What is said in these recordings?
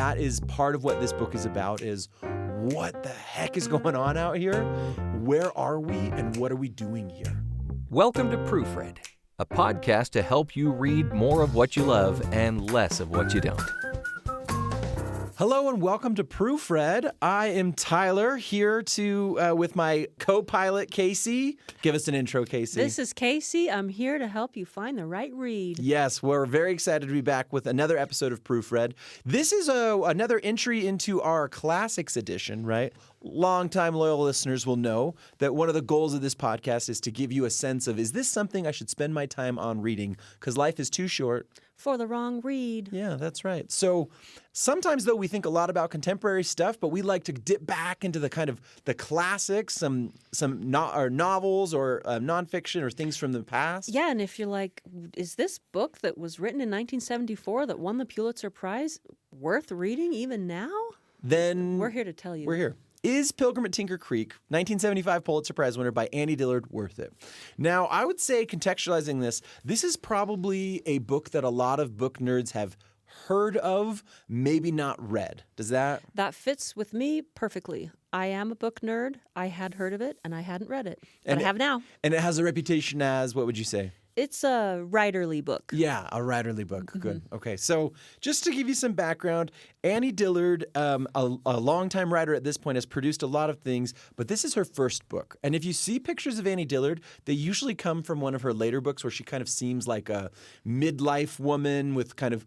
that is part of what this book is about, is what the heck is going on out here? Where are we and what are we doing here? Welcome to Proofread, a podcast to help you read more of what you love and less of what you don't. Hello and welcome to Proofread. I am Tyler here with my co-pilot Kacy. Give us an intro, Kacy. This is Kacy. I'm here to help you find the right read. Yes, we're very excited to be back with another episode of Proofread. This is another entry into our classics edition, right? Longtime loyal listeners will know that one of the goals of this podcast is to give you a sense of, is this something I should spend my time on reading? Because life is too short. For the wrong read. Yeah, that's right. So sometimes, though, we think a lot about contemporary stuff, but we like to dip back into the kind of the classics, some novels or nonfiction or things from the past. Yeah, and if you're like, is this book that was written in 1974 that won the Pulitzer Prize worth reading even now? Then we're here to tell you. We're here. Is Pilgrim at Tinker Creek, 1975 Pulitzer Prize winner by Annie Dillard, worth it? Now, I would say, contextualizing this is probably a book that a lot of book nerds have heard of, maybe not read. Does that? That fits with me perfectly. I am a book nerd. I had heard of it, and I hadn't read it. But I have now. And it has a reputation as, what would you say? It's a writerly book. Yeah, a writerly book. Mm-hmm. Good. Okay, so just to give you some background, Annie Dillard, a longtime writer at this point, has produced a lot of things, but this is her first book. And if you see pictures of Annie Dillard, they usually come from one of her later books where she kind of seems like a midlife woman with kind of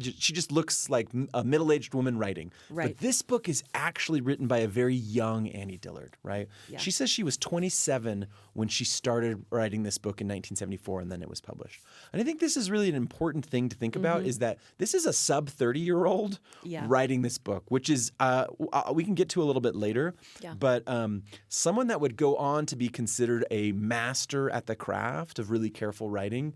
she just looks like a middle-aged woman writing. Right. But this book is actually written by a very young Annie Dillard, right? Yeah. She says she was 27 when she started writing this book in 1974, and then it was published. And I think this is really an important thing to think about, is that this is a sub-30-year-old writing this book, which is we can get to a little bit later. Yeah. But someone that would go on to be considered a master at the craft of really careful writing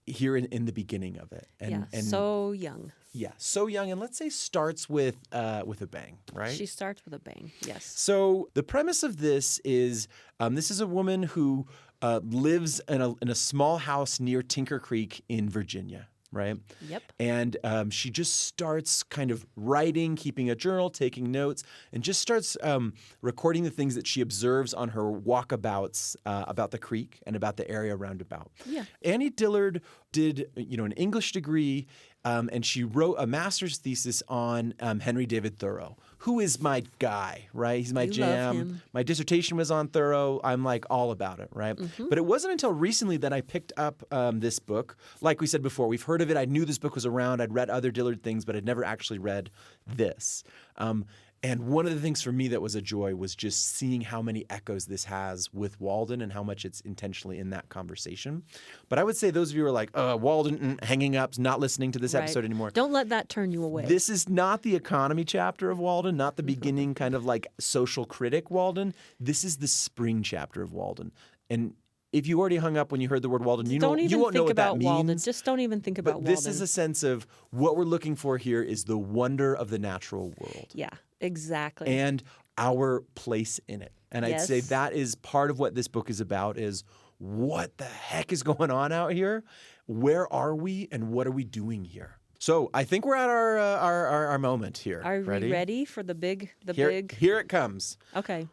here in the beginning of it. And so young. Yeah, so young, and let's say starts with a bang, right? She starts with a bang, yes. So the premise of this is a woman who lives in a small house near Tinker Creek in Virginia, right? Yep. And she just starts kind of writing, keeping a journal, taking notes, and just starts recording the things that she observes on her walkabouts about the creek and about the area roundabout. Yeah. Annie Dillard did, an English degree, and she wrote a master's thesis on Henry David Thoreau, who is my guy, right? He's my jam. Love him. My dissertation was on Thoreau. I'm like all about it, right? Mm-hmm. But it wasn't until recently that I picked up this book. Like we said before, we've heard of it. I knew this book was around. I'd read other Dillard things, but I'd never actually read this. And one of the things for me that was a joy was just seeing how many echoes this has with Walden and how much it's intentionally in that conversation. But I would say those of you who are like, Walden, hanging up, not listening to this episode anymore. Don't let that turn you away. This is not the economy chapter of Walden, not the beginning kind of like social critic Walden. This is the spring chapter of Walden. And if you already hung up when you heard the word Walden, you won't know what that means. Walden. Just don't even think about Walden. This is a sense of what we're looking for here is the wonder of the natural world. Yeah, exactly. And our place in it. And I'd say that is part of what this book is about, is what the heck is going on out here? Where are we and what are we doing here? So I think we're at our moment here. Are we ready for the big? Here it comes. Okay.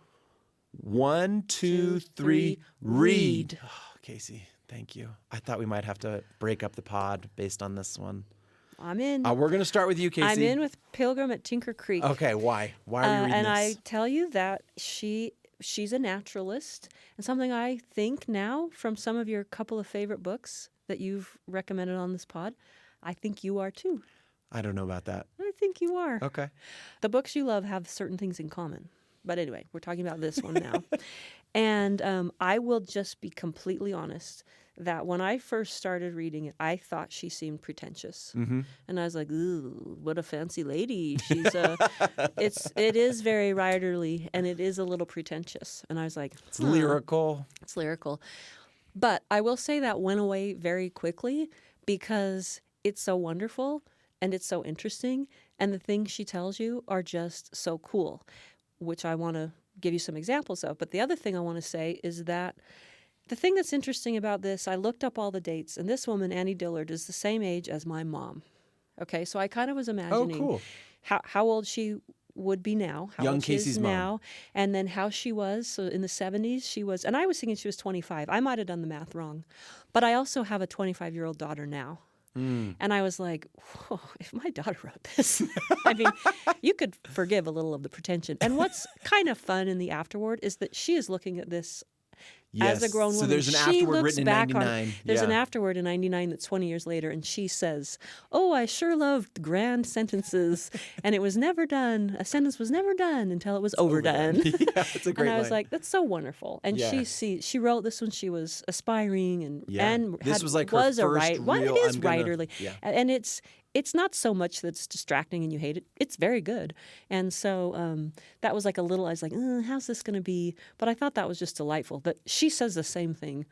1, 2, 3, read. Oh, Kacy, thank you. I thought we might have to break up the pod based on this one. I'm in. We're going to start with you, Kacy. I'm in with Pilgrim at Tinker Creek. Okay, why? Why are you reading and this? I tell you that she's a naturalist, and something I think now from some of your couple of favorite books that you've recommended on this pod, I think you are too. I don't know about that. I think you are. Okay. The books you love have certain things in common. But anyway, we're talking about this one now. And I will just be completely honest that when I first started reading it, I thought she seemed pretentious. Mm-hmm. And I was like, ooh, what a fancy lady. She's it is very writerly, and it is a little pretentious. And I was like, It's lyrical. It's lyrical. But I will say that went away very quickly because it's so wonderful and it's so interesting. And the things she tells you are just so cool, which I want to give you some examples of. But the other thing I want to say is that the thing that's interesting about this, I looked up all the dates, and this woman, Annie Dillard, is the same age as my mom. Okay, so I kind of was imagining cool. how old she would be now, how Young old she is Kacy's mom. now, and then how she was. So in the 70s, she was, and I was thinking she was 25. I might have done the math wrong, but I also have a 25-year-old daughter now. And I was like, whoa, if my daughter wrote this, I mean, you could forgive a little of the pretension. And what's kind of fun in the afterword is that she is looking at this as a grown woman. So there's an she afterword looks written in back 99. on there's an afterword in 99 that's 20 years later, and she says, "Oh, I sure loved grand sentences, and it was never done. A sentence was never done until it was overdone." Yeah, it's a great And I was line. like, "That's so wonderful." And Yeah. she wrote this when she was aspiring and This was like her was a first Well, real, it is I'm gonna- writerly, yeah. and it's not so much that's distracting and you hate it. It's very good. And so that was like a little, I was like, how's this going to be? But I thought that was just delightful. But she says the same thing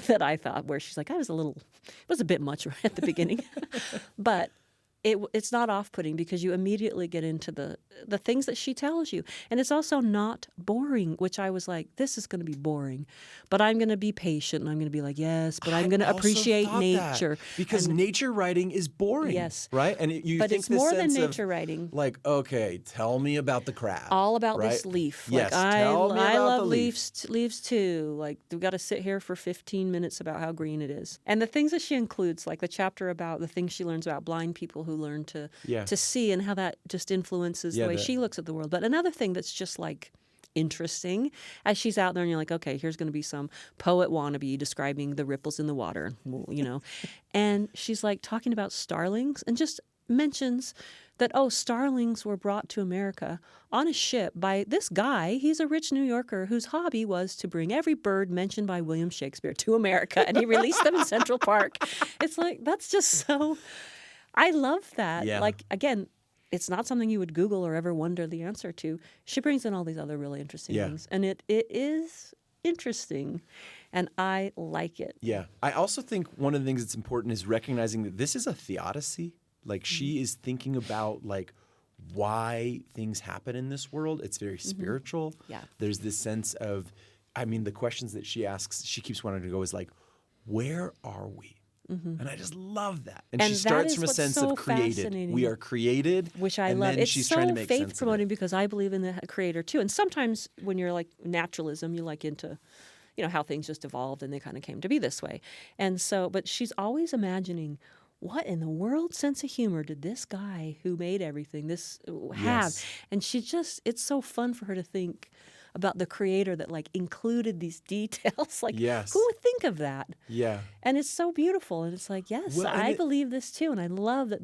that I thought, where she's like, it was a bit much right at the beginning. But it's not off-putting because you immediately get into the things that she tells you. And it's also not boring, which I was like, this is going to be boring. But I'm going to be patient and I'm going to be like, yes, but I'm going to also appreciate thought nature. that, because And- nature writing is boring. Yes. Right? And you But think it's this more than sense of, nature writing. like, okay, tell me about the crab. All about right? this leaf. Yes, Like, tell me I about love the leaf. leaves too. Like, we've got to sit here for 15 minutes about how green it is. And the things that she includes, like the chapter about the things she learns about blind people who learn to see, and how that just influences the way she looks at the world. But another thing that's just like interesting, as she's out there and you're like, okay, here's going to be some poet wannabe describing the ripples in the water, and she's like talking about starlings and just mentions that, starlings were brought to America on a ship by this guy. He's a rich New Yorker whose hobby was to bring every bird mentioned by William Shakespeare to America, and he released them in Central Park. It's like, that's just so, I love that. Yeah. Like, again, it's not something you would Google or ever wonder the answer to. She brings in all these other really interesting things, and it is interesting, and I like it. Yeah. I also think one of the things that's important is recognizing that this is a theodicy. Like, she is thinking about, like, why things happen in this world. It's very spiritual. Yeah. There's this sense of, I mean, the questions that she asks, she keeps wanting to go is like, where are we? And I just love that. And she that starts is from a what's sense so of created. fascinating. We are created. Which I and love. Then It's she's so trying to make sense faith of promoting it. because I believe in the creator too. And sometimes when you're like naturalism, you're like into, how things just evolved and they kind of came to be this way. And so, but she's always imagining, what in the world sense of humor did this guy who made everything have? Yes. And it's so fun for her to think about the creator that like included these details. Like, Yes. who would think of that? Yeah. And it's so beautiful. And it's like, yes, Well, and I it- believe this too. And I love that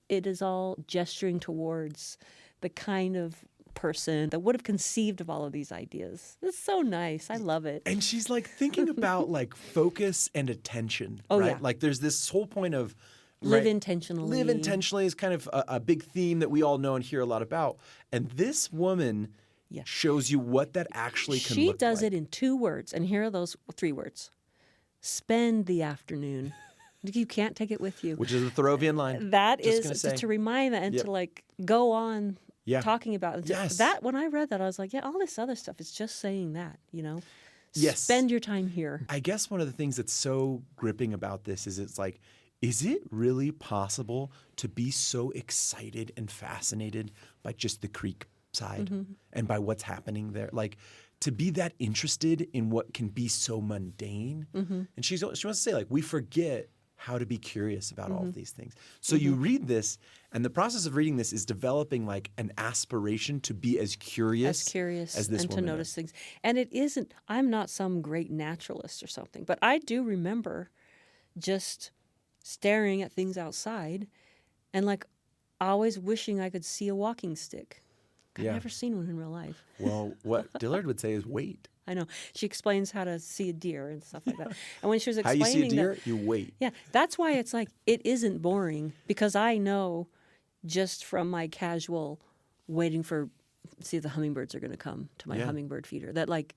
it is all gesturing towards the kind of person that would have conceived of all of these ideas. It's so nice. I love it. And she's like thinking about like focus and attention, Oh, right? yeah. Like there's this whole point of Live right, intentionally. Live intentionally is kind of a big theme that we all know and hear a lot about. And this woman Yeah. shows you what that actually can She look does like. it in 2 words. And here are those 3 words. Spend the afternoon. You can't take it with you. Which is a Thoreauvian line. That Just is gonna say. to remind that and Yep. to like go on Yeah. talking about it. Yes. That when I read that, I was like, yeah, all this other stuff is just saying that, Yes. Spend your time here. I guess one of the things that's so gripping about this is it's like, is it really possible to be so excited and fascinated by just the creek side and by what's happening there? Like, to be that interested in what can be so mundane. And she wants to say, like, we forget how to be curious about all of these things. So you read this, and the process of reading this is developing like an aspiration to be as curious as this and to woman notice is. things. And it isn't, I'm not some great naturalist or something, but I do remember just staring at things outside and like always wishing I could see a walking stick. I've Yeah. never seen one in real life. Well, what Dillard would say is wait. I know. She explains how to see a deer and stuff like that. And when she was How explaining you see a deer, that, you wait. yeah, that's why it's like it isn't boring because I know just from my casual waiting for see if the hummingbirds are going to come to my Yeah. hummingbird feeder that like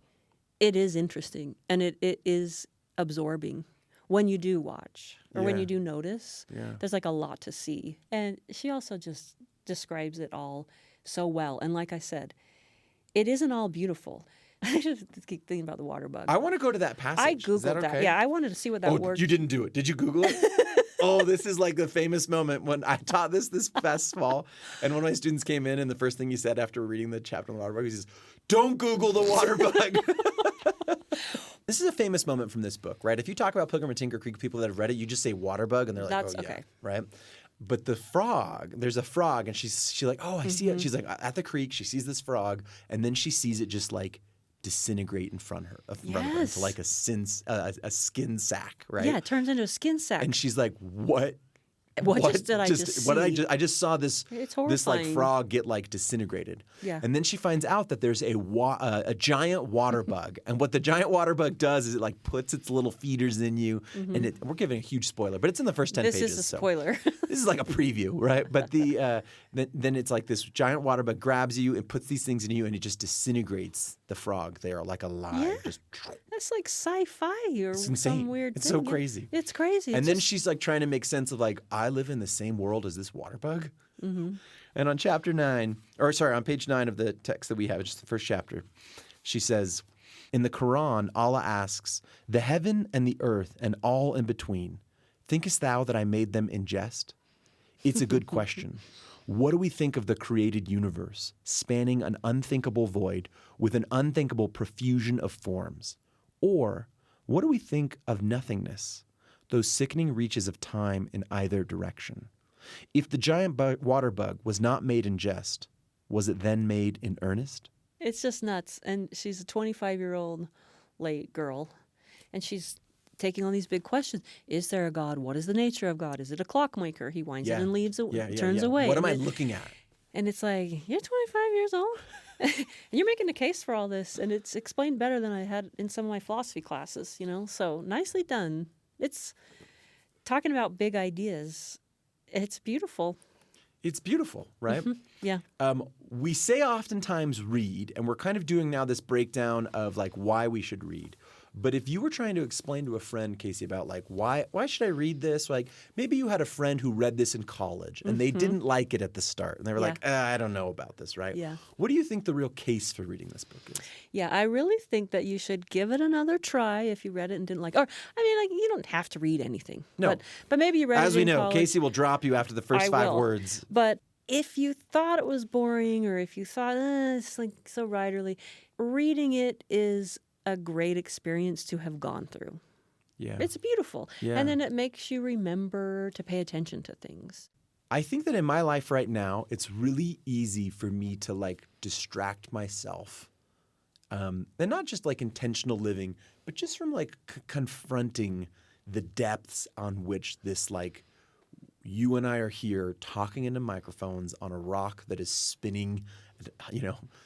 it is interesting and it is absorbing when you do watch or when Yeah. you do notice. Yeah. There's like a lot to see. And she also just describes it all so well. And like I said, it isn't all beautiful. I just keep thinking about the water bug. I want to go to that passage. I Is Googled that. Okay? Yeah, I wanted to see what that word. You didn't do it. Did you Google it? Oh, this is like the famous moment when I taught this past fall, and one of my students came in, and the first thing he said after reading the chapter on the water bug, he says, "Don't Google the water bug." This is a famous moment from this book, right? If you talk about Pilgrim and Tinker Creek, people that have read it, you just say water bug, and they're like, That's "Oh yeah," okay. right? But the frog, there's a frog, and she's like, "Oh, I see it." She's like at the creek, she sees this frog, and then she sees it just like disintegrate in front of her into like a skin sack, right? Yeah, it turns into a skin sack. And she's like, "What? What did I just see? I just saw this like frog get like disintegrated." Yeah. And then she finds out that there's a giant water bug, and what the giant water bug does is it like puts its little feeders in you, and we're giving a huge spoiler, but it's in the first 10 pages. This is a spoiler. This is like a preview, right? But then it's like this giant water bug grabs you and puts these things in you, and it just disintegrates the frog there like alive. Yeah. Just That's like sci-fi or it's insane. some weird It's thing. so crazy. It's crazy. And then she's like trying to make sense of like, I live in the same world as this water bug. Mm-hmm. And on on page 9 of the text that we have, it's just the first chapter, she says, in the Quran, Allah asks, "The heaven and the earth and all in between, thinkest thou that I made them in jest?" It's a good question. What do we think of the created universe, spanning an unthinkable void with an unthinkable profusion of forms? Or what do we think of nothingness, those sickening reaches of time in either direction? If the giant water bug was not made in jest, was it then made in earnest? It's just nuts. And she's a 25-year-old late girl, and she's taking on these big questions. Is there a God? What is the nature of God? Is it a clockmaker? He winds it and leaves it, turns away. What am I looking at? And it's like, you're 25 years old? And you're making a case for all this, and it's explained better than I had in some of my philosophy classes, So nicely done. It's talking about big ideas. It's beautiful. It's beautiful, right? Yeah. We say oftentimes read, and we're kind of doing now this breakdown of like why we should read. But if you were trying to explain to a friend, Kacy, about like why should I read this? Like maybe you had a friend who read this in college and they didn't like it at the start, and they were like, I don't know about this, right? Yeah. What do you think the real case for reading this book is? Yeah, I really think that you should give it another try if you read it and didn't like it. Or you don't have to read anything. No. But maybe you read it in As we know, college. Kacy will drop you after the first 5 will. words. But if you thought it was boring, or if you thought it's like so writerly, reading it is a great experience to have gone through. Yeah. It's beautiful. Yeah. And then it makes you remember to pay attention to things. I think that in my life right now, it's really easy for me to like distract myself. And not just like intentional living, but just from like confronting the depths on which this like you and I are here talking into microphones on a rock that is spinning,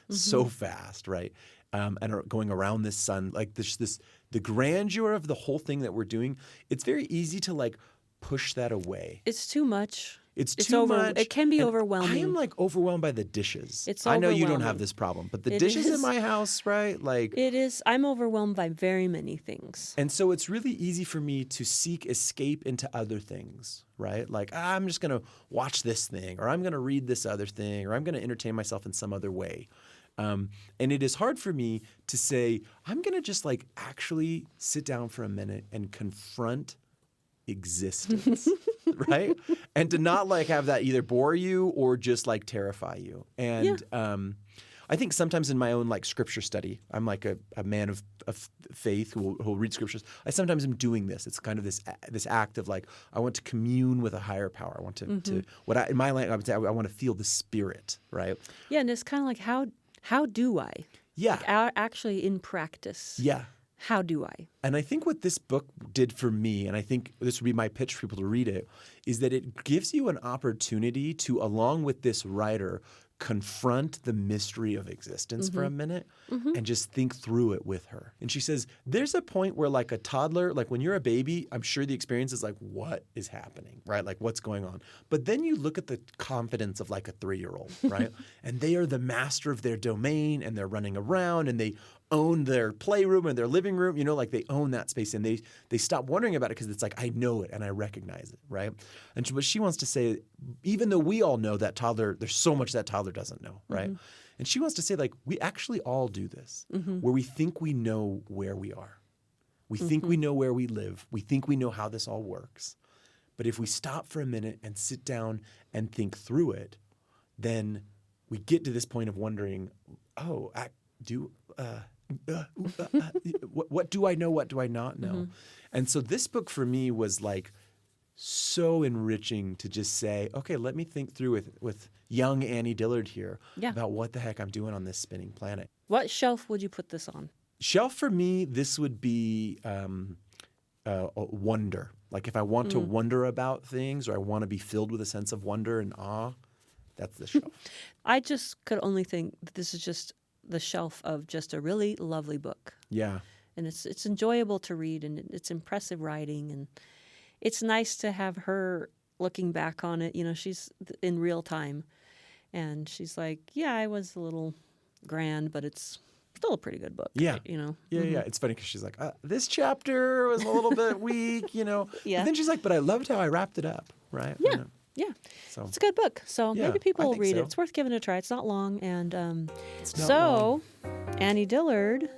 so fast, right? And are going around this sun, like the grandeur of the whole thing that we're doing. It's very easy to like push that away. It's too much. It's too much. It can be and overwhelming. I am like overwhelmed by the dishes. It's I know you don't overwhelming. have this problem, but the It dishes in is. my house, right? Like It is. I'm overwhelmed by very many things. and so it's really easy for me to seek escape into other things, right? Like I'm just going to watch this thing, or I'm going to read this other thing, or I'm going to entertain myself in some other way. And it is hard for me to say, I'm going to just like actually sit down for a minute and confront existence, right? And to not like have that either bore you or just like terrify you. And I think sometimes in my own like scripture study, I'm like a man of faith who will read scriptures. I sometimes am doing this. It's kind of this act of like, I want to commune with a higher power. I want to in my language, I would say I want to feel the spirit, right? Yeah, and it's kind of like, how do I? Yeah. Like, actually in practice. Yeah. How do I? And I think what this book did for me, and I think this would be my pitch for people to read it, is that it gives you an opportunity to, along with this writer, confront the mystery of existence for a minute and just think through it with her. And she says, there's a point where like a toddler, like when you're a baby, I'm sure the experience is like, what is happening, right? Like what's going on? But then you look at the confidence of like a 3-year-old, right? And they are the master of their domain and they're running around and they own their playroom and their living room, like they own that space, and they stop wondering about it because it's like, I know it and I recognize it, right? And what she wants to say, even though we all know that toddler, there's so much that toddler doesn't know, right? And she wants to say, like, we actually all do this, where we think we know where we are. We think we know where we live. We think we know how this all works. But if we stop for a minute and sit down and think through it, then we get to this point of wondering, what do I know? What do I not know? And so this book for me was like so enriching to just say, okay, let me think through with young Annie Dillard here about what the heck I'm doing on this spinning planet. What shelf would you put this on? Shelf for me, this would be wonder. Like if I want to wonder about things, or I want to be filled with a sense of wonder and awe, that's the shelf. I just could only think that this is just the shelf of just a really lovely book. Yeah. And it's enjoyable to read, and it's impressive writing, and it's nice to have her looking back on it. She's in real time, and she's like, yeah, I was a little grand, but it's still a pretty good book. Yeah. Yeah. It's funny because she's like, this chapter was a little bit weak, Yeah. But then she's like, but I loved how I wrapped it up, right? Yeah. Yeah. So It's a good book. So Yeah, maybe people I will think read so. it. It's worth giving it a try. It's not long. And It's not long. Annie Dillard,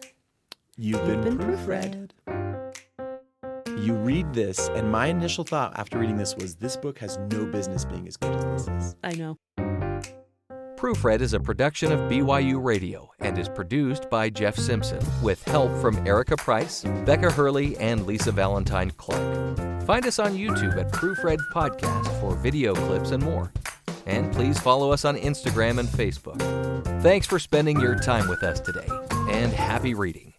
You've been proofread. You read this, and my initial thought after reading this book has no business being as good as this is. I know. Proofread is a production of BYU Radio and is produced by Jeff Simpson with help from Erica Price, Becca Hurley, and Lisa Valentine Clark. Find us on YouTube at Proofread Podcast for video clips and more. And please follow us on Instagram and Facebook. Thanks for spending your time with us today, and happy reading.